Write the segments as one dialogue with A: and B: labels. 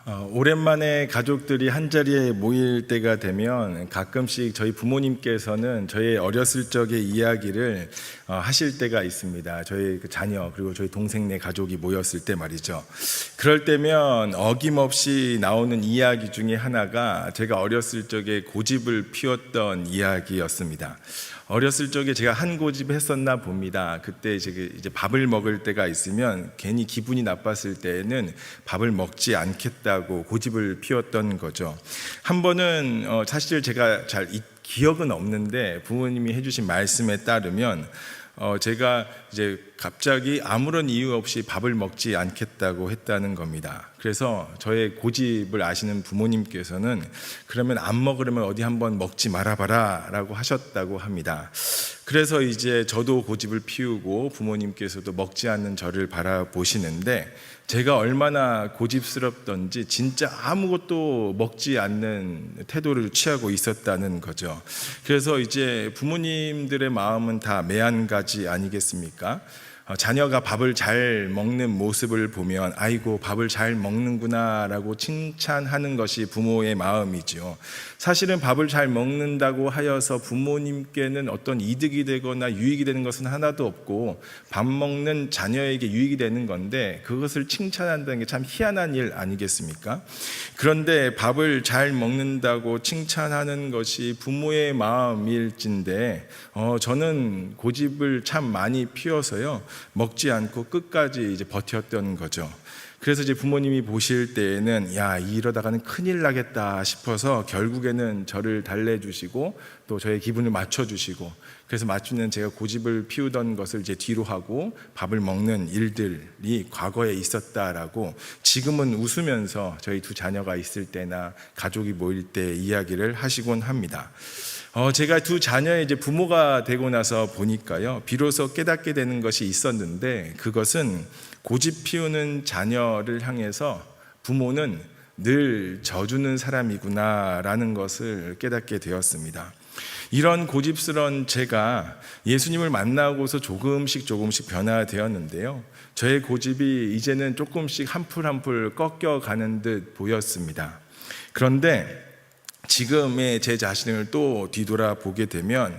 A: 오랜만에 가족들이 한자리에 모일 때가 되면 가끔씩 저희 부모님께서는 저희 어렸을 적의 이야기를 하실 때가 있습니다. 저희 자녀 그리고 저희 동생네 가족이 모였을 때 말이죠. 그럴 때면 어김없이 나오는 이야기 중에 하나가 제가 어렸을 적에 고집을 피웠던 이야기였습니다. 어렸을 적에 제가 한 고집 했었나 봅니다. 그때 이제 밥을 먹을 때가 있으면 괜히 기분이 나빴을 때에는 밥을 먹지 않겠다고 고집을 피웠던 거죠. 한 번은 사실 제가 잘 기억은 없는데 부모님이 해주신 말씀에 따르면 제가 이제 갑자기 아무런 이유 없이 밥을 먹지 않겠다고 했다는 겁니다. 그래서 저의 고집을 아시는 부모님께서는 그러면 안 먹으려면 어디 한번 먹지 말아봐라 라고 하셨다고 합니다. 그래서 이제 저도 고집을 피우고 부모님께서도 먹지 않는 저를 바라보시는데 제가 얼마나 고집스럽던지 진짜 아무것도 먹지 않는 태도를 취하고 있었다는 거죠. 그래서 이제 부모님들의 마음은 다 매한가지 아니겠습니까? 자녀가 밥을 잘 먹는 모습을 보면 아이고 밥을 잘 먹는구나 라고 칭찬하는 것이 부모의 마음이죠. 사실은 밥을 잘 먹는다고 하여서 부모님께는 어떤 이득이 되거나 유익이 되는 것은 하나도 없고 밥 먹는 자녀에게 유익이 되는 건데 그것을 칭찬한다는 게 참 희한한 일 아니겠습니까? 그런데 밥을 잘 먹는다고 칭찬하는 것이 부모의 마음일진데 저는 고집을 참 많이 피워서요 먹지 않고 끝까지 이제 버텼던 거죠. 그래서 이제 부모님이 보실 때에는 야 이러다가는 큰일 나겠다 싶어서 결국에는 저를 달래주시고 또 저의 기분을 맞춰주시고 그래서 맞추는 제가 고집을 피우던 것을 이제 뒤로 하고 밥을 먹는 일들이 과거에 있었다라고 지금은 웃으면서 저희 두 자녀가 있을 때나 가족이 모일 때 이야기를 하시곤 합니다. 제가 두 자녀의 이제 부모가 되고 나서 보니까요, 비로소 깨닫게 되는 것이 있었는데 그것은 고집 피우는 자녀를 향해서 부모는 늘 져주는 사람이구나라는 것을 깨닫게 되었습니다. 이런 고집스러운 제가 예수님을 만나고서 조금씩 변화되었는데요. 저의 고집이 이제는 조금씩 한풀 꺾여가는 듯 보였습니다. 그런데 지금의 제 자신을 또 뒤돌아보게 되면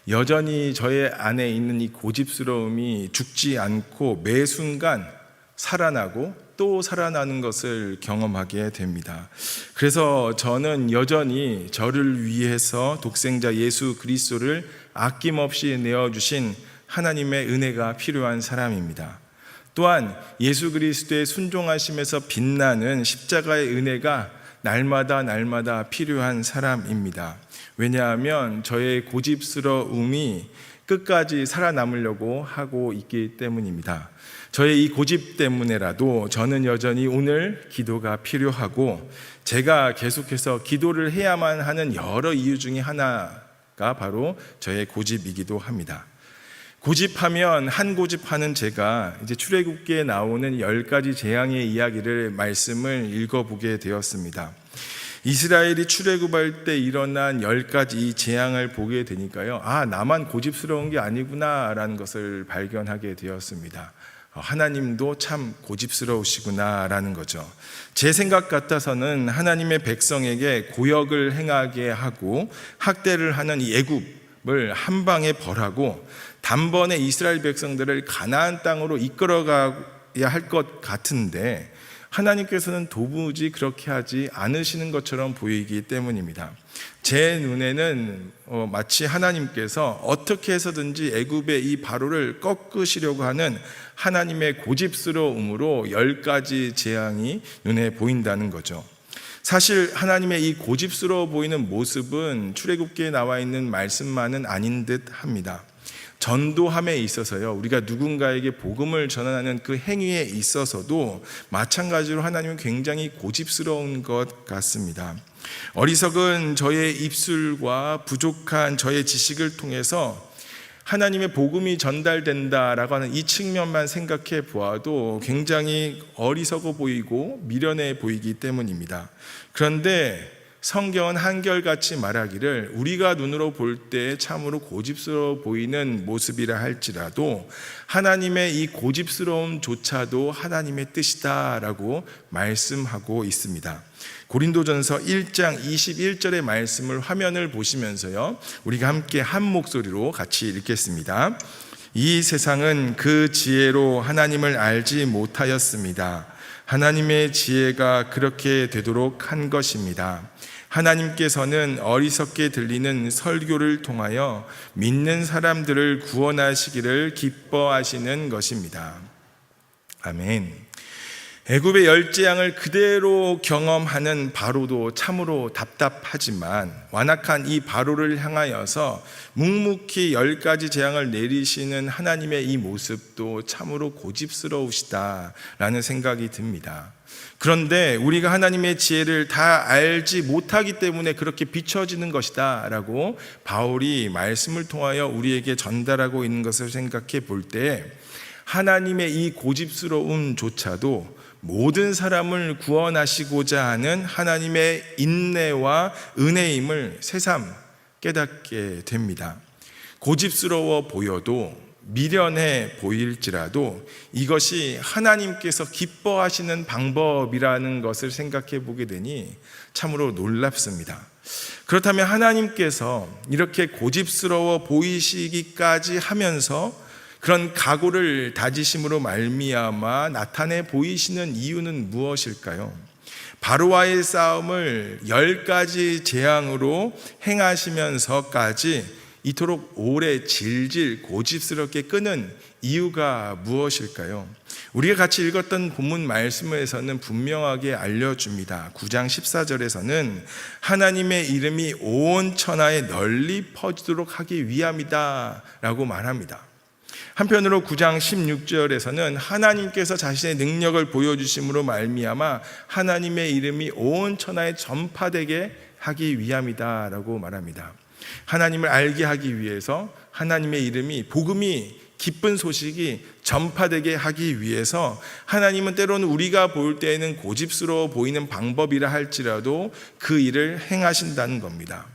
A: 여전히 저의 안에 있는 이 고집스러움이 죽지 않고 매 순간 살아나고 또 살아나는 것을 경험하게 됩니다. 그래서 저는 여전히 저를 위해서 독생자 예수 그리스도를 아낌없이 내어주신 하나님의 은혜가 필요한 사람입니다. 또한 예수 그리스도의 순종하심에서 빛나는 십자가의 은혜가 날마다 필요한 사람입니다. 왜냐하면 저의 고집스러움이 끝까지 살아남으려고 하고 있기 때문입니다. 저의 이 고집 때문에라도 저는 여전히 오늘 기도가 필요하고 제가 계속해서 기도를 해야만 하는 여러 이유 중에 하나가 바로 저의 고집이기도 합니다. 고집하면 한 고집하는 제가 이제 출애굽기에 나오는 10가지 재앙의 이야기를 말씀을 읽어보게 되었습니다. 이스라엘이 출애굽할 때 일어난 10가지 이 재앙을 보게 되니까요. 나만 고집스러운 게 아니구나라는 것을 발견하게 되었습니다. 하나님도 참 고집스러우시구나라는 거죠. 제 생각 같아서는 하나님의 백성에게 고역을 행하게 하고 학대를 하는 이 애굽을 한 방에 벌하고 단번에 이스라엘 백성들을 가나안 땅으로 이끌어가야 할 것 같은데 하나님께서는 도무지 그렇게 하지 않으시는 것처럼 보이기 때문입니다. 제 눈에는 마치 하나님께서 어떻게 해서든지 애굽의 이 바로를 꺾으시려고 하는 하나님의 고집스러움으로 10가지 재앙이 눈에 보인다는 거죠. 사실 하나님의 이 고집스러워 보이는 모습은 출애굽기에 나와 있는 말씀만은 아닌 듯 합니다. 전도함에 있어서요, 우리가 누군가에게 복음을 전하는 그 행위에 있어서도 마찬가지로 하나님은 굉장히 고집스러운 것 같습니다. 어리석은 저의 입술과 부족한 저의 지식을 통해서 하나님의 복음이 전달된다라고 하는 이 측면만 생각해 보아도 굉장히 어리석어 보이고 미련해 보이기 때문입니다. 그런데 성경은 한결같이 말하기를 우리가 눈으로 볼 때 참으로 고집스러워 보이는 모습이라 할지라도 하나님의 이 고집스러움조차도 하나님의 뜻이다라고 말씀하고 있습니다. 고린도전서 1장 21절의 말씀을 화면을 보시면서요, 우리가 함께 한 목소리로 같이 읽겠습니다. 이 세상은 그 지혜로 하나님을 알지 못하였습니다. 하나님의 지혜가 그렇게 되도록 한 것입니다. 하나님께서는 어리석게 들리는 설교를 통하여 믿는 사람들을 구원하시기를 기뻐하시는 것입니다. 아멘. 애굽의 열재앙을 그대로 경험하는 바로도 참으로 답답하지만 완악한 이 바로를 향하여서 묵묵히 10가지 재앙을 내리시는 하나님의 이 모습도 참으로 고집스러우시다라는 생각이 듭니다. 그런데 우리가 하나님의 지혜를 다 알지 못하기 때문에 그렇게 비춰지는 것이다 라고 바울이 말씀을 통하여 우리에게 전달하고 있는 것을 생각해 볼 때 하나님의 이 고집스러움조차도 모든 사람을 구원하시고자 하는 하나님의 인내와 은혜임을 새삼 깨닫게 됩니다. 고집스러워 보여도 미련해 보일지라도 이것이 하나님께서 기뻐하시는 방법이라는 것을 생각해 보게 되니 참으로 놀랍습니다. 그렇다면 하나님께서 이렇게 고집스러워 보이시기까지 하면서 그런 각오를 다지심으로 말미암아 나타내 보이시는 이유는 무엇일까요? 바로와의 싸움을 10가지 재앙으로 행하시면서까지 이토록 오래 질질 고집스럽게 끄는 이유가 무엇일까요? 우리가 같이 읽었던 본문 말씀에서는 분명하게 알려줍니다. 9장 14절에서는 하나님의 이름이 온 천하에 널리 퍼지도록 하기 위함이다 라고 말합니다. 한편으로 9장 16절에서는 하나님께서 자신의 능력을 보여주심으로 말미암아 하나님의 이름이 온 천하에 전파되게 하기 위함이다 라고 말합니다. 하나님을 알게 하기 위해서 하나님의 이름이, 복음이, 기쁜 소식이 전파되게 하기 위해서 하나님은 때로는 우리가 볼 때에는 고집스러워 보이는 방법이라 할지라도 그 일을 행하신다는 겁니다.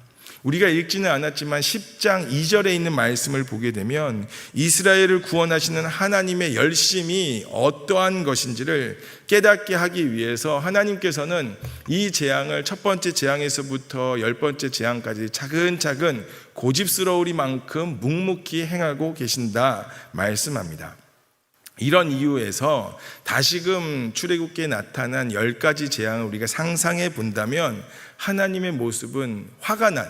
A: 우리가 읽지는 않았지만 10장 2절에 있는 말씀을 보게 되면 이스라엘을 구원하시는 하나님의 열심이 어떠한 것인지를 깨닫게 하기 위해서 하나님께서는 이 재앙을 첫 번째 재앙에서부터 10번째 재앙까지 차근차근 고집스러우리만큼 묵묵히 행하고 계신다 말씀합니다. 이런 이유에서 다시금 출애굽기에 나타난 10가지 재앙을 우리가 상상해 본다면 하나님의 모습은 화가 난,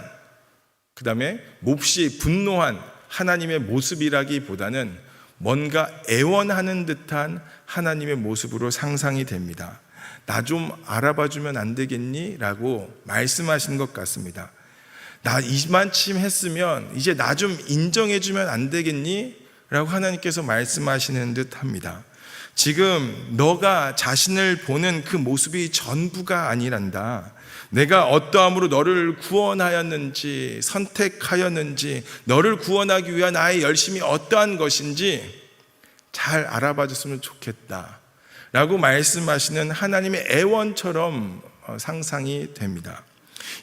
A: 그 다음에 몹시 분노한 하나님의 모습이라기보다는 뭔가 애원하는 듯한 하나님의 모습으로 상상이 됩니다. 나 좀 알아봐 주면 안 되겠니? 라고 말씀하신 것 같습니다. 나 이만큼 했으면 이제 나 좀 인정해 주면 안 되겠니? 라고 하나님께서 말씀하시는 듯 합니다. 지금 너가 자신을 보는 그 모습이 전부가 아니란다. 내가 어떠함으로 너를 구원하였는지, 선택하였는지, 너를 구원하기 위한 나의 열심이 어떠한 것인지 잘 알아봐 줬으면 좋겠다 라고 말씀하시는 하나님의 애원처럼 상상이 됩니다.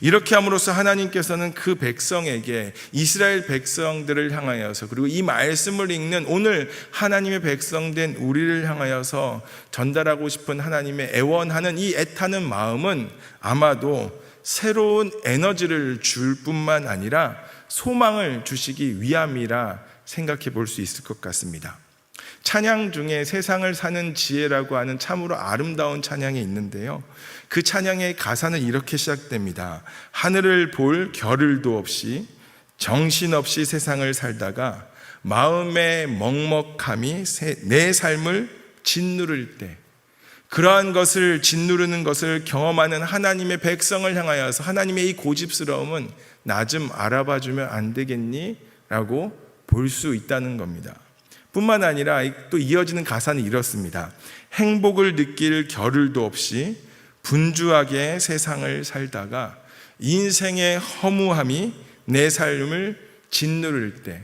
A: 이렇게 함으로써 하나님께서는 그 백성에게, 이스라엘 백성들을 향하여서, 그리고 이 말씀을 읽는 오늘 하나님의 백성된 우리를 향하여서 전달하고 싶은 하나님의 애원하는 이 애타는 마음은 아마도 새로운 에너지를 줄 뿐만 아니라 소망을 주시기 위함이라 생각해 볼 수 있을 것 같습니다. 찬양 중에 세상을 사는 지혜라고 하는 참으로 아름다운 찬양이 있는데요, 그 찬양의 가사는 이렇게 시작됩니다. 하늘을 볼 겨를도 없이 정신없이 세상을 살다가 마음의 먹먹함이 내 삶을 짓누를 때, 그러한 것을 짓누르는 것을 경험하는 하나님의 백성을 향하여서 하나님의 이 고집스러움은 나 좀 알아봐 주면 안 되겠니? 라고 볼 수 있다는 겁니다. 뿐만 아니라 또 이어지는 가사는 이렇습니다. 행복을 느낄 겨를도 없이 분주하게 세상을 살다가 인생의 허무함이 내 삶을 짓누를 때,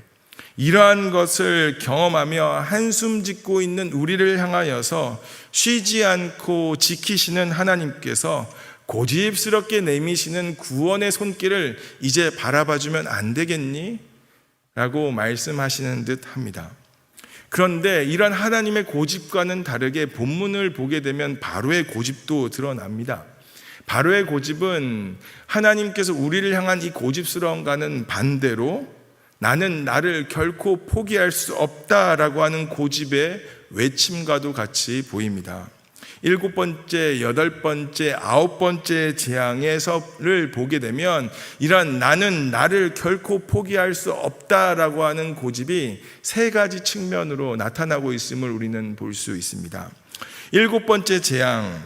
A: 이러한 것을 경험하며 한숨 짓고 있는 우리를 향하여서 쉬지 않고 지키시는 하나님께서 고집스럽게 내미시는 구원의 손길을 이제 바라봐주면 안 되겠니? 라고 말씀하시는 듯 합니다. 그런데 이런 하나님의 고집과는 다르게 본문을 보게 되면 바로의 고집도 드러납니다. 바로의 고집은 하나님께서 우리를 향한 이 고집스러움과는 반대로 나는 나를 결코 포기할 수 없다라고 하는 고집의 외침과도 같이 보입니다. 7번째, 8번째, 9번째 재앙에서를 보게 되면 이런 나는 나를 결코 포기할 수 없다라고 하는 고집이 3가지 측면으로 나타나고 있음을 우리는 볼 수 있습니다. 7번째 재앙,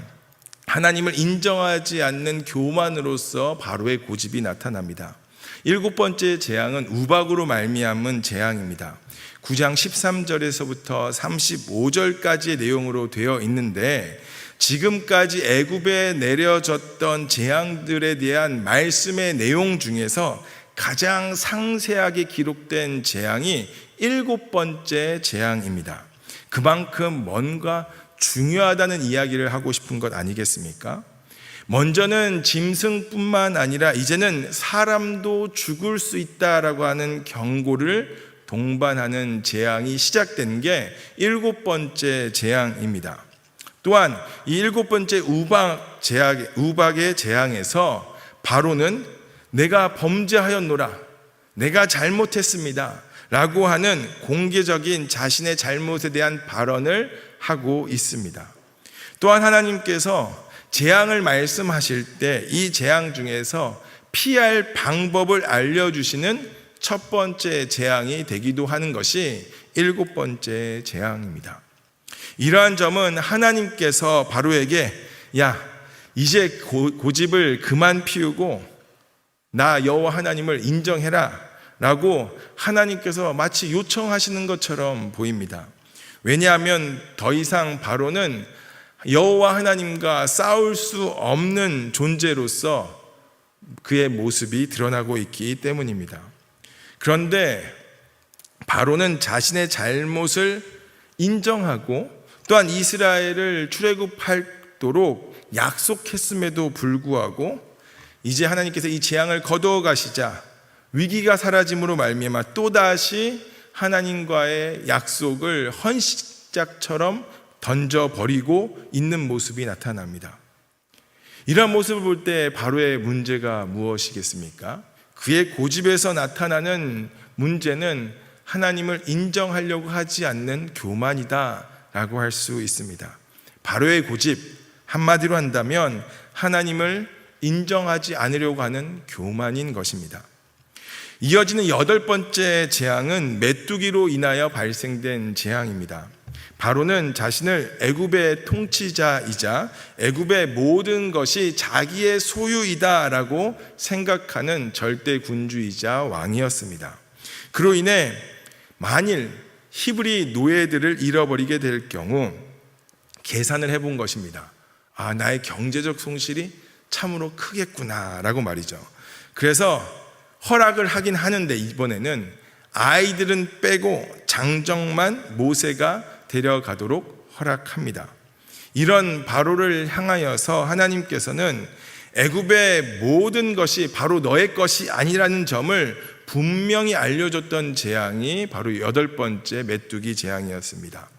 A: 하나님을 인정하지 않는 교만으로서 바로의 고집이 나타납니다. 7번째 재앙은 우박으로 말미암은 재앙입니다. 9장 13절에서부터 35절까지의 내용으로 되어 있는데 지금까지 애굽에 내려졌던 재앙들에 대한 말씀의 내용 중에서 가장 상세하게 기록된 재앙이 7번째 재앙입니다. 그만큼 뭔가 중요하다는 이야기를 하고 싶은 것 아니겠습니까? 먼저는 짐승뿐만 아니라 이제는 사람도 죽을 수 있다라고 하는 경고를 동반하는 재앙이 시작된 게 7번째 재앙입니다. 또한 이 7번째 우박의 재앙에서 바로는 내가 범죄하였노라, 내가 잘못했습니다 라고 하는 공개적인 자신의 잘못에 대한 발언을 하고 있습니다. 또한 하나님께서 재앙을 말씀하실 때 이 재앙 중에서 피할 방법을 알려주시는 첫 번째 재앙이 되기도 하는 것이 7번째 재앙입니다. 이러한 점은 하나님께서 바로에게 야, 이제 고집을 그만 피우고 나 여호와 하나님을 인정해라 라고 하나님께서 마치 요청하시는 것처럼 보입니다. 왜냐하면 더 이상 바로는 여호와 하나님과 싸울 수 없는 존재로서 그의 모습이 드러나고 있기 때문입니다. 그런데 바로는 자신의 잘못을 인정하고 또한 이스라엘을 출애굽하도록 약속했음에도 불구하고 이제 하나님께서 이 재앙을 거두어 가시자 위기가 사라짐으로 말미암아 또다시 하나님과의 약속을 헌시짝처럼 던져버리고 있는 모습이 나타납니다. 이러한 모습을 볼 때 바로의 문제가 무엇이겠습니까? 그의 고집에서 나타나는 문제는 하나님을 인정하려고 하지 않는 교만이다 라고 할 수 있습니다. 바로의 고집, 한마디로 한다면 하나님을 인정하지 않으려고 하는 교만인 것입니다. 이어지는 8번째 재앙은 메뚜기로 인하여 발생된 재앙입니다. 바로는 자신을 애굽의 통치자이자 애굽의 모든 것이 자기의 소유이다라고 생각하는 절대군주이자 왕이었습니다. 그로 인해 만일 히브리 노예들을 잃어버리게 될 경우 계산을 해본 것입니다. 아, 나의 경제적 손실이 참으로 크겠구나 라고 말이죠. 그래서 허락을 하긴 하는데 이번에는 아이들은 빼고 장정만 모세가 데려가도록 허락합니다. 이런 바로를 향하여서 하나님께서는 애굽의 모든 것이 바로 너의 것이 아니라는 점을 분명히 알려줬던 재앙이 바로 8번째 메뚜기 재앙이었습니다.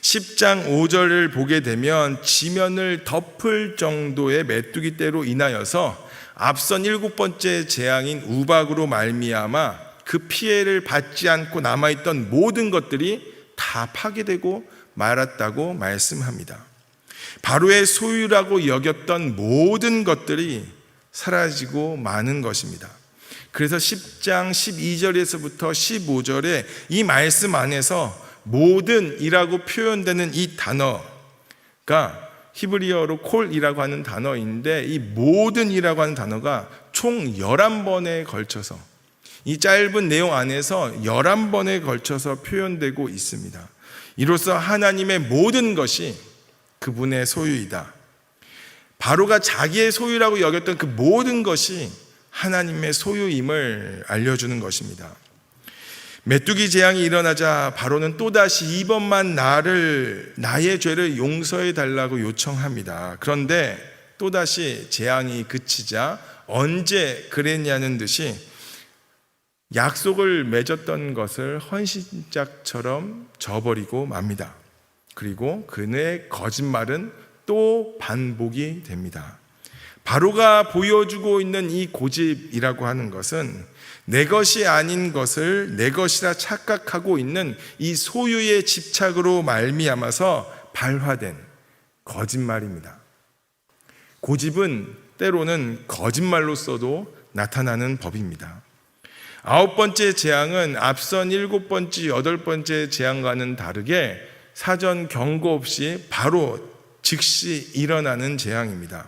A: 10장 5절을 보게 되면 지면을 덮을 정도의 메뚜기 떼로 인하여서 앞선 7번째 재앙인 우박으로 말미암아 그 피해를 받지 않고 남아있던 모든 것들이 다 파괴되고 말았다고 말씀합니다. 바로의 소유라고 여겼던 모든 것들이 사라지고 마는 것입니다. 그래서 10장 12절에서부터 15절에 이 말씀 안에서 모든이라고 표현되는 이 단어가 히브리어로 콜이라고 하는 단어인데 이 모든이라고 하는 단어가 총 11번에 걸쳐서 이 짧은 내용 안에서 11번에 걸쳐서 표현되고 있습니다. 이로써 하나님의 모든 것이 그분의 소유이다. 바로가 자기의 소유라고 여겼던 그 모든 것이 하나님의 소유임을 알려주는 것입니다. 메뚜기 재앙이 일어나자 바로는 또다시 이번만 나의 죄를 용서해 달라고 요청합니다. 그런데 또다시 재앙이 그치자 언제 그랬냐는 듯이 약속을 맺었던 것을 헌신짝처럼 저버리고 맙니다. 그리고 그의 거짓말은 또 반복이 됩니다. 바로가 보여주고 있는 이 고집이라고 하는 것은 내 것이 아닌 것을 내 것이라 착각하고 있는 이 소유의 집착으로 말미암아서 발화된 거짓말입니다. 고집은 때로는 거짓말로써도 나타나는 법입니다. 9번째 재앙은 앞선 7번째, 8번째 재앙과는 다르게 사전 경고 없이 바로 즉시 일어나는 재앙입니다.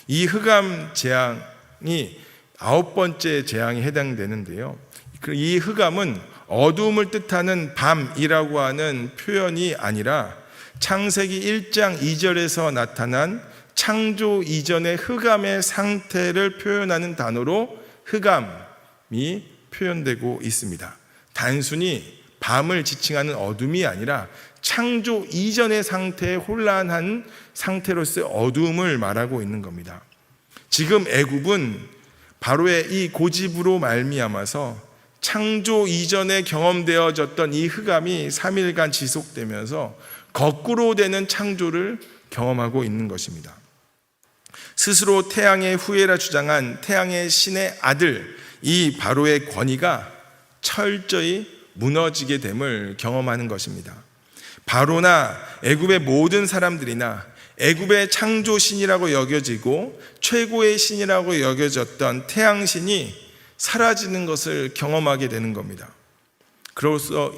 A: 이 흑암 재앙이 9번째 재앙에 해당되는데요. 이 흑암은 어두움을 뜻하는 밤이라고 하는 표현이 아니라 창세기 1장 2절에서 나타난 창조 이전의 흑암의 상태를 표현하는 단어로 흑암이 표현되고 있습니다. 단순히 밤을 지칭하는 어둠이 아니라 창조 이전의 상태에 혼란한 상태로서의 어두움을 말하고 있는 겁니다. 지금 애굽은 바로의 이 고집으로 말미암아서 창조 이전에 경험되어졌던 이 흑암이 3일간 지속되면서 거꾸로 되는 창조를 경험하고 있는 것입니다. 스스로 태양의 후예라 주장한 태양의 신의 아들 이 바로의 권위가 철저히 무너지게 됨을 경험하는 것입니다. 바로나 애굽의 모든 사람들이나 애굽의 창조신이라고 여겨지고 최고의 신이라고 여겨졌던 태양신이 사라지는 것을 경험하게 되는 겁니다.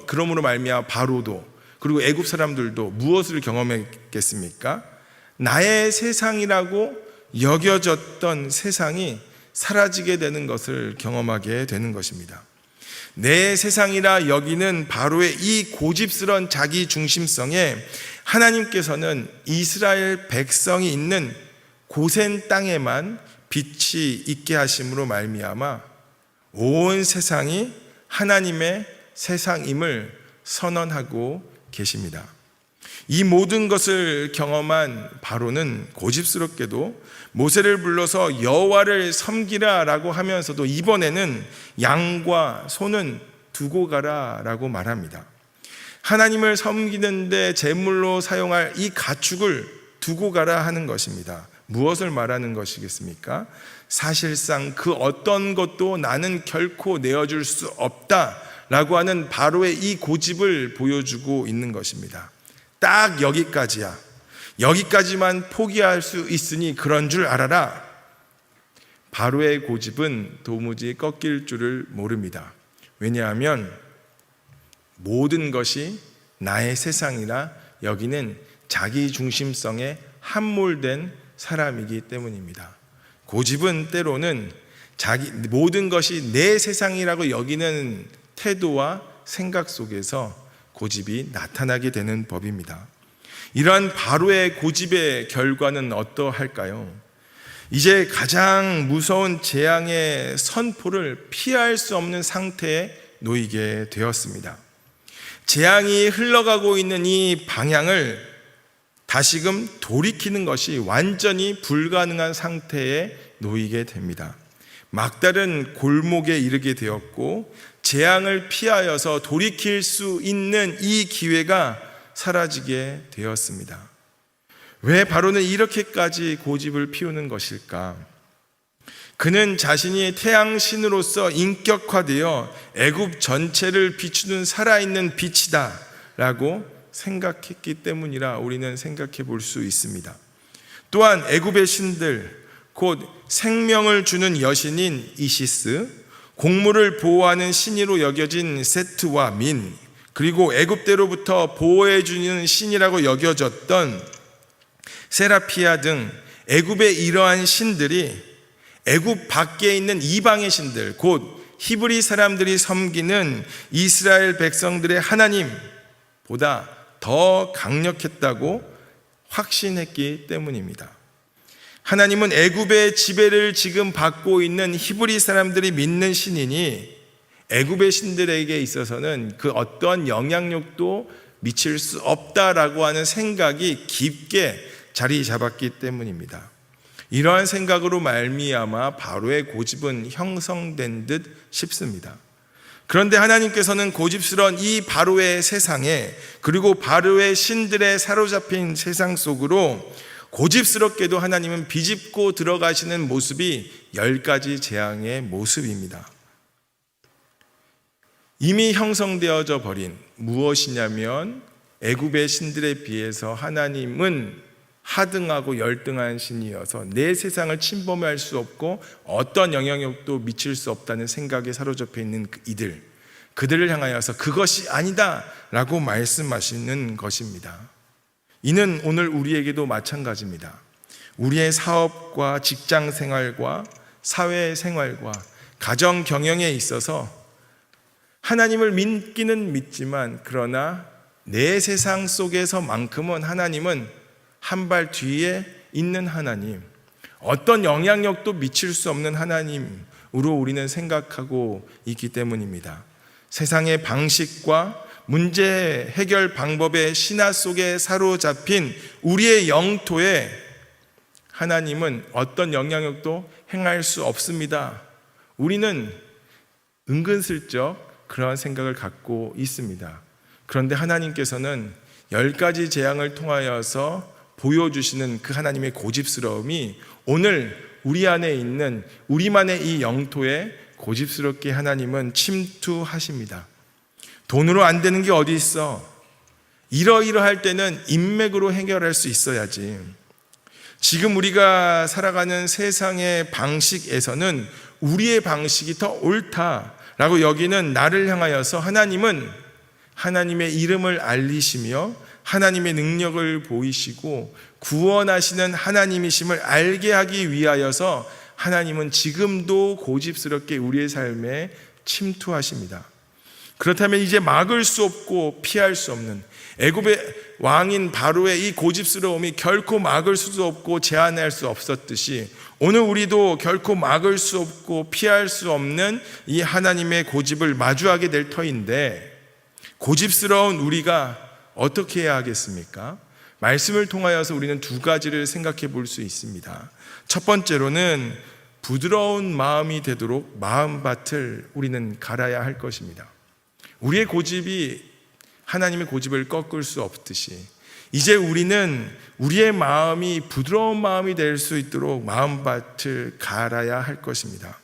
A: 그러므로 말미암아 바로도 그리고 애굽 사람들도 무엇을 경험했겠습니까? 나의 세상이라고 여겨졌던 세상이 사라지게 되는 것을 경험하게 되는 것입니다. 내 세상이라 여기는 바로의 이 고집스러운 자기 중심성에 하나님께서는 이스라엘 백성이 있는 고센 땅에만 빛이 있게 하심으로 말미암아 온 세상이 하나님의 세상임을 선언하고 계십니다. 이 모든 것을 경험한 바로는 고집스럽게도 모세를 불러서 여호와를 섬기라 라고 하면서도 이번에는 양과 소는 두고 가라 라고 말합니다. 하나님을 섬기는데 제물로 사용할 이 가축을 두고 가라 하는 것입니다. 무엇을 말하는 것이겠습니까? 사실상 그 어떤 것도 나는 결코 내어줄 수 없다 라고 하는 바로의 이 고집을 보여주고 있는 것입니다. 딱 여기까지야. 여기까지만 포기할 수 있으니 그런 줄 알아라. 바로의 고집은 도무지 꺾일 줄을 모릅니다. 왜냐하면 모든 것이 나의 세상이라 여기는 자기 중심성에 함몰된 사람이기 때문입니다. 고집은 때로는 모든 것이 내 세상이라고 여기는 태도와 생각 속에서 고집이 나타나게 되는 법입니다. 이러한 바로의 고집의 결과는 어떠할까요? 이제 가장 무서운 재앙의 선포를 피할 수 없는 상태에 놓이게 되었습니다. 재앙이 흘러가고 있는 이 방향을 다시금 돌이키는 것이 완전히 불가능한 상태에 놓이게 됩니다. 막다른 골목에 이르게 되었고 재앙을 피하여서 돌이킬 수 있는 이 기회가 사라지게 되었습니다. 왜 바로는 이렇게까지 고집을 피우는 것일까? 그는 자신이 태양신으로서 인격화되어 애굽 전체를 비추는 살아있는 빛이다 라고 생각했기 때문이라 우리는 생각해 볼 수 있습니다. 또한 애굽의 신들, 곧 생명을 주는 여신인 이시스, 곡물을 보호하는 신이로 여겨진 세트와 민, 그리고 애굽대로부터 보호해주는 신이라고 여겨졌던 세라피아 등 애굽의 이러한 신들이 애굽 밖에 있는 이방의 신들, 곧 히브리 사람들이 섬기는 이스라엘 백성들의 하나님보다 더 강력했다고 확신했기 때문입니다. 하나님은 애굽의 지배를 지금 받고 있는 히브리 사람들이 믿는 신이니 애굽의 신들에게 있어서는 그 어떤 영향력도 미칠 수 없다라고 하는 생각이 깊게 자리 잡았기 때문입니다. 이러한 생각으로 말미암아 바로의 고집은 형성된 듯 싶습니다. 그런데 하나님께서는 고집스러운 이 바로의 세상에, 그리고 바로의 신들에 사로잡힌 세상 속으로 고집스럽게도 하나님은 비집고 들어가시는 모습이 10가지 재앙의 모습입니다. 이미 형성되어져 버린, 무엇이냐면 애굽의 신들에 비해서 하나님은 하등하고 열등한 신이어서 내 세상을 침범할 수 없고 어떤 영향력도 미칠 수 없다는 생각에 사로잡혀 있는 그들을 향하여서 그것이 아니다 라고 말씀하시는 것입니다. 이는 오늘 우리에게도 마찬가지입니다. 우리의 사업과 직장 생활과 사회 생활과 가정 경영에 있어서 하나님을 믿기는 믿지만, 그러나 내 세상 속에서만큼은 하나님은 한 발 뒤에 있는 하나님, 어떤 영향력도 미칠 수 없는 하나님으로 우리는 생각하고 있기 때문입니다. 세상의 방식과 문제 해결 방법의 신화 속에 사로잡힌 우리의 영토에 하나님은 어떤 영향력도 행할 수 없습니다. 우리는 은근슬쩍 그러한 생각을 갖고 있습니다. 그런데 하나님께서는 10가지 재앙을 통하여서 보여주시는 그 하나님의 고집스러움이 오늘 우리 안에 있는 우리만의 이 영토에 고집스럽게 하나님은 침투하십니다. 돈으로 안 되는 게 어디 있어? 이러이러할 때는 인맥으로 해결할 수 있어야지. 지금 우리가 살아가는 세상의 방식에서는 우리의 방식이 더 옳다라고 여기는 나를 향하여서 하나님은 하나님의 이름을 알리시며 하나님의 능력을 보이시고 구원하시는 하나님이심을 알게 하기 위하여서 하나님은 지금도 고집스럽게 우리의 삶에 침투하십니다. 그렇다면 이제 막을 수 없고 피할 수 없는 애굽의 왕인 바로의 이 고집스러움이 결코 막을 수도 없고 제한할 수 없었듯이 오늘 우리도 결코 막을 수 없고 피할 수 없는 이 하나님의 고집을 마주하게 될 터인데, 고집스러운 우리가 어떻게 해야 하겠습니까? 말씀을 통하여서 우리는 2가지를 생각해 볼 수 있습니다. 첫 번째로는 부드러운 마음이 되도록 마음밭을 우리는 갈아야 할 것입니다. 우리의 고집이 하나님의 고집을 꺾을 수 없듯이 이제 우리는 우리의 마음이 부드러운 마음이 될 수 있도록 마음밭을 갈아야 할 것입니다.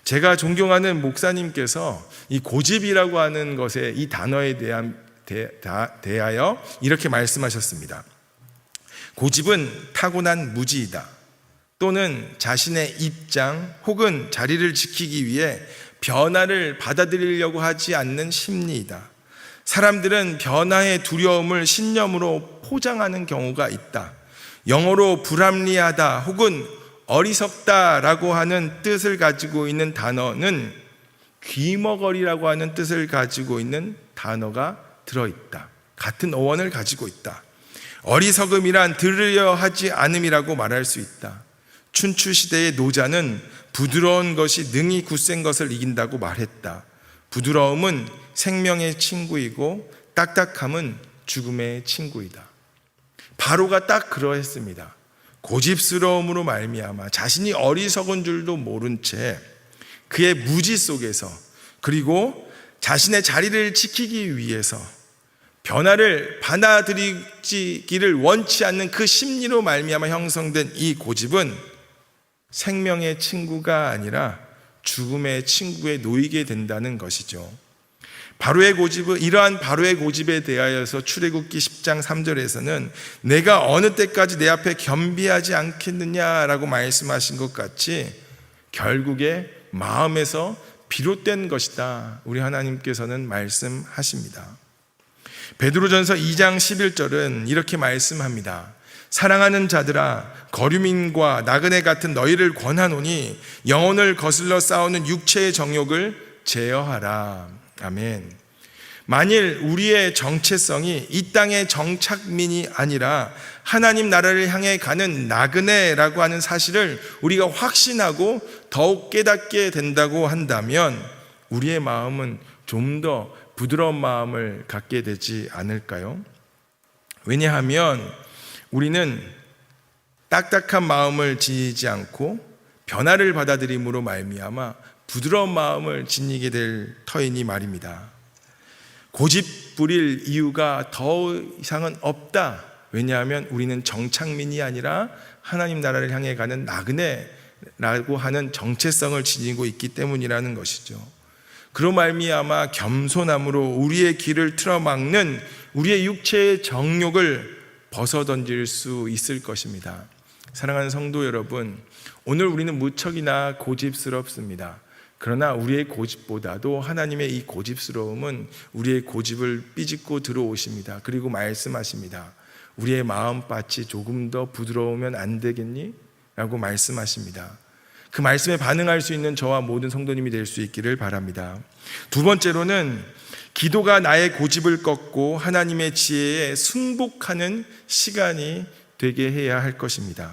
A: 제가 존경하는 목사님께서 이 고집이라고 하는 것에, 이 단어에 대하여 이렇게 말씀하셨습니다. 고집은 타고난 무지이다, 또는 자신의 입장 혹은 자리를 지키기 위해 변화를 받아들이려고 하지 않는 심리이다. 사람들은 변화의 두려움을 신념으로 포장하는 경우가 있다. 영어로 불합리하다 혹은 어리석다라고 하는 뜻을 가지고 있는 단어는 귀머거리라고 하는 뜻을 가지고 있는 단어가 들어있다. 같은 어원을 가지고 있다. 어리석음이란 들으려 하지 않음이라고 말할 수 있다. 춘추시대의 노자는 부드러운 것이 능히 굳센 것을 이긴다고 말했다. 부드러움은 생명의 친구이고 딱딱함은 죽음의 친구이다. 바로가 딱 그러했습니다. 고집스러움으로 말미암아 자신이 어리석은 줄도 모른 채 그의 무지 속에서, 그리고 자신의 자리를 지키기 위해서 변화를 받아들이기를 원치 않는 그 심리로 말미암아 형성된 이 고집은 생명의 친구가 아니라 죽음의 친구에 놓이게 된다는 것이죠. 바로의 고집은, 이러한 바로의 고집에 대하여서 출애굽기 10장 3절에서는 내가 어느 때까지 내 앞에 겸비하지 않겠느냐라고 말씀하신 것 같이 결국에 마음에서 비롯된 것이다, 우리 하나님께서는 말씀하십니다. 베드로전서 2장 11절은 이렇게 말씀합니다. 사랑하는 자들아, 거류민과 나그네 같은 너희를 권하노니 영혼을 거슬러 싸우는 육체의 정욕을 제어하라. 아멘. 만일 우리의 정체성이 이 땅의 정착민이 아니라 하나님 나라를 향해 가는 나그네라고 하는 사실을 우리가 확신하고 더욱 깨닫게 된다고 한다면 우리의 마음은 좀 더 부드러운 마음을 갖게 되지 않을까요? 왜냐하면 우리는 딱딱한 마음을 지니지 않고 변화를 받아들임으로 말미암아 부드러운 마음을 지니게 될 터이니 말입니다. 고집 부릴 이유가 더 이상은 없다. 왜냐하면 우리는 정착민이 아니라 하나님 나라를 향해 가는 나그네라고 하는 정체성을 지니고 있기 때문이라는 것이죠. 그로 말미암아 겸손함으로 우리의 길을 틀어막는 우리의 육체의 정욕을 벗어던질 수 있을 것입니다. 사랑하는 성도 여러분, 오늘 우리는 무척이나 고집스럽습니다. 그러나 우리의 고집보다도 하나님의 이 고집스러움은 우리의 고집을 삐집고 들어오십니다. 그리고 말씀하십니다. 우리의 마음밭이 조금 더 부드러우면 안 되겠니? 라고 말씀하십니다. 그 말씀에 반응할 수 있는 저와 모든 성도님이 될 수 있기를 바랍니다. 두 번째로는 기도가 나의 고집을 꺾고 하나님의 지혜에 승복하는 시간이 되게 해야 할 것입니다.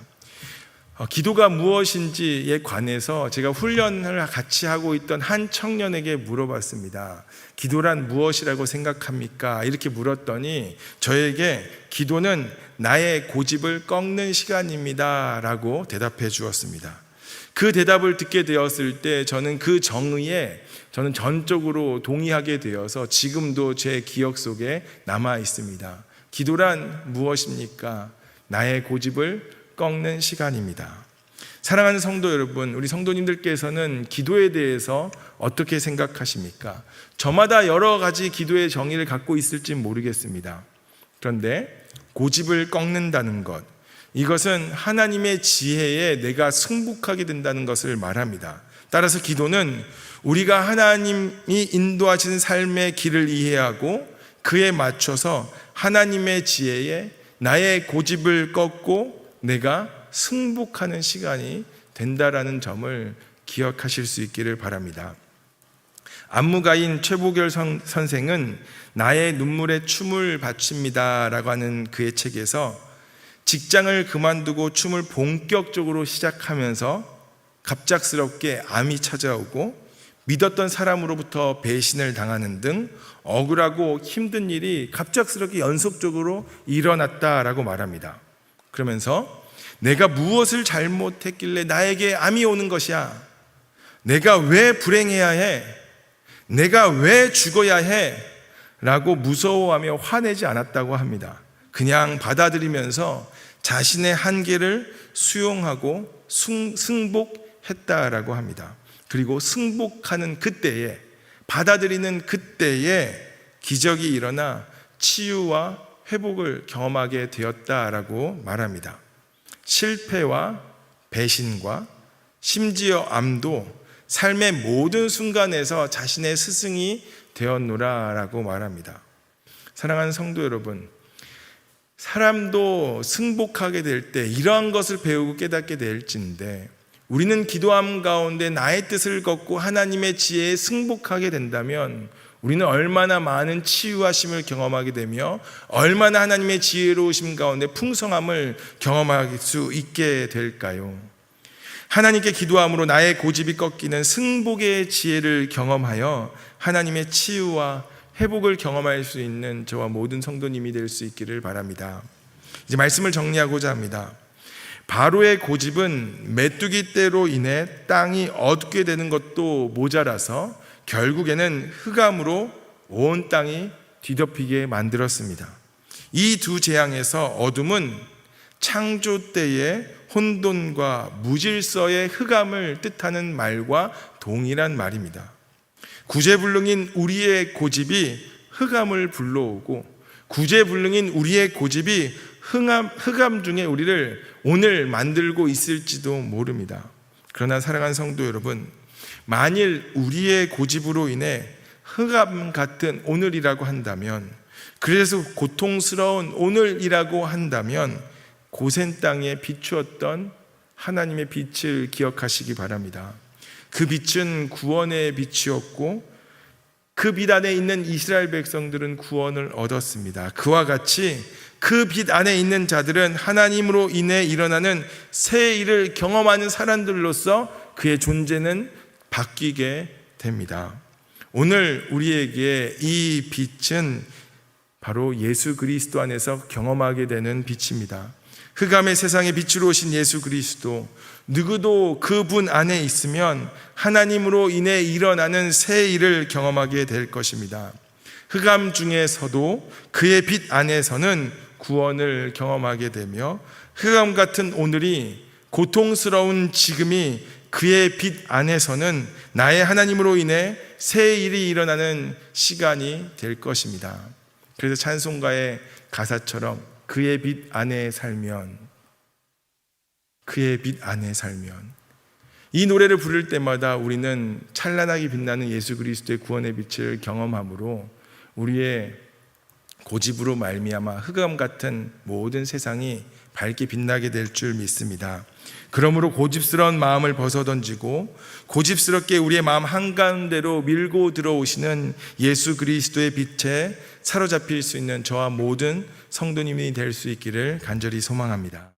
A: 기도가 무엇인지에 관해서 제가 훈련을 같이 하고 있던 한 청년에게 물어봤습니다. 기도란 무엇이라고 생각합니까? 이렇게 물었더니 저에게 기도는 나의 고집을 꺾는 시간입니다 라고 대답해 주었습니다. 그 대답을 듣게 되었을 때 저는 그 정의에 전적으로 동의하게 되어서 지금도 제 기억 속에 남아 있습니다. 기도란 무엇입니까? 나의 고집을 꺾는 시간입니다. 사랑하는 성도 여러분, 우리 성도님들께서는 기도에 대해서 어떻게 생각하십니까? 저마다 여러 가지 기도의 정의를 갖고 있을지 모르겠습니다. 그런데 고집을 꺾는다는 것, 이것은 하나님의 지혜에 내가 승복하게 된다는 것을 말합니다. 따라서 기도는 우리가 하나님이 인도하시는 삶의 길을 이해하고 그에 맞춰서 하나님의 지혜에 나의 고집을 꺾고 내가 승복하는 시간이 된다라는 점을 기억하실 수 있기를 바랍니다. 안무가인 최보결 선생은 나의 눈물에 춤을 바칩니다 라고 하는 그의 책에서 직장을 그만두고 춤을 본격적으로 시작하면서 갑작스럽게 암이 찾아오고 믿었던 사람으로부터 배신을 당하는 등 억울하고 힘든 일이 갑작스럽게 연속적으로 일어났다라고 말합니다. 그러면서 내가 무엇을 잘못했길래 나에게 암이 오는 것이야? 내가 왜 불행해야 해? 내가 왜 죽어야 해? 라고 무서워하며 화내지 않았다고 합니다. 그냥 받아들이면서 자신의 한계를 수용하고 승복했다라고 합니다. 그리고 승복하는 그때에, 받아들이는 그때에 기적이 일어나 치유와 회복을 경험하게 되었다라고 말합니다. 실패와 배신과 심지어 암도 삶의 모든 순간에서 자신의 스승이 되었노라라고 말합니다. 사랑하는 성도 여러분, 사람도 승복하게 될 때 이러한 것을 배우고 깨닫게 될진데 우리는 기도함 가운데 나의 뜻을 걷고 하나님의 지혜에 승복하게 된다면 우리는 얼마나 많은 치유하심을 경험하게 되며 얼마나 하나님의 지혜로우심 가운데 풍성함을 경험할 수 있게 될까요? 하나님께 기도함으로 나의 고집이 꺾이는 승복의 지혜를 경험하여 하나님의 치유와 회복을 경험할 수 있는 저와 모든 성도님이 될 수 있기를 바랍니다. 이제 말씀을 정리하고자 합니다. 바로의 고집은 메뚜기 떼로 인해 땅이 어둡게 되는 것도 모자라서 결국에는 흑암으로 온 땅이 뒤덮이게 만들었습니다. 이 두 재앙에서 어둠은 창조 때의 혼돈과 무질서의 흑암을 뜻하는 말과 동일한 말입니다. 구제불능인 우리의 고집이 흑암을 불러오고 구제불능인 우리의 고집이 흑암 중에 우리를 오늘 만들고 있을지도 모릅니다. 그러나 사랑하는 성도 여러분, 만일 우리의 고집으로 인해 흑암 같은 오늘이라고 한다면, 그래서 고통스러운 오늘이라고 한다면 고센 땅에 비추었던 하나님의 빛을 기억하시기 바랍니다. 그 빛은 구원의 빛이었고 그 빛 안에 있는 이스라엘 백성들은 구원을 얻었습니다. 그와 같이 그 빛 안에 있는 자들은 하나님으로 인해 일어나는 새 일을 경험하는 사람들로서 그의 존재는 바뀌게 됩니다. 오늘 우리에게 이 빛은 바로 예수 그리스도 안에서 경험하게 되는 빛입니다.
B: 흑암의 세상에 빛으로 오신 예수 그리스도, 누구도 그분 안에 있으면 하나님으로 인해 일어나는 새 일을 경험하게 될 것입니다. 흑암 중에서도 그의 빛 안에서는 구원을 경험하게 되며, 흑암 같은 오늘이, 고통스러운 지금이 그의 빛 안에서는 나의 하나님으로 인해 새 일이 일어나는 시간이 될 것입니다. 그래서 찬송가의 가사처럼 그의 빛 안에 살면, 그의 빛 안에 살면, 이 노래를 부를 때마다 우리는 찬란하게 빛나는 예수 그리스도의 구원의 빛을 경험함으로 우리의 고집으로 말미암아 흑암 같은 모든 세상이 밝게 빛나게 될 줄 믿습니다. 그러므로 고집스러운 마음을 벗어던지고 고집스럽게 우리의 마음 한가운데로 밀고 들어오시는 예수 그리스도의 빛에 사로잡힐 수 있는 저와 모든 성도님이 될 수 있기를 간절히 소망합니다.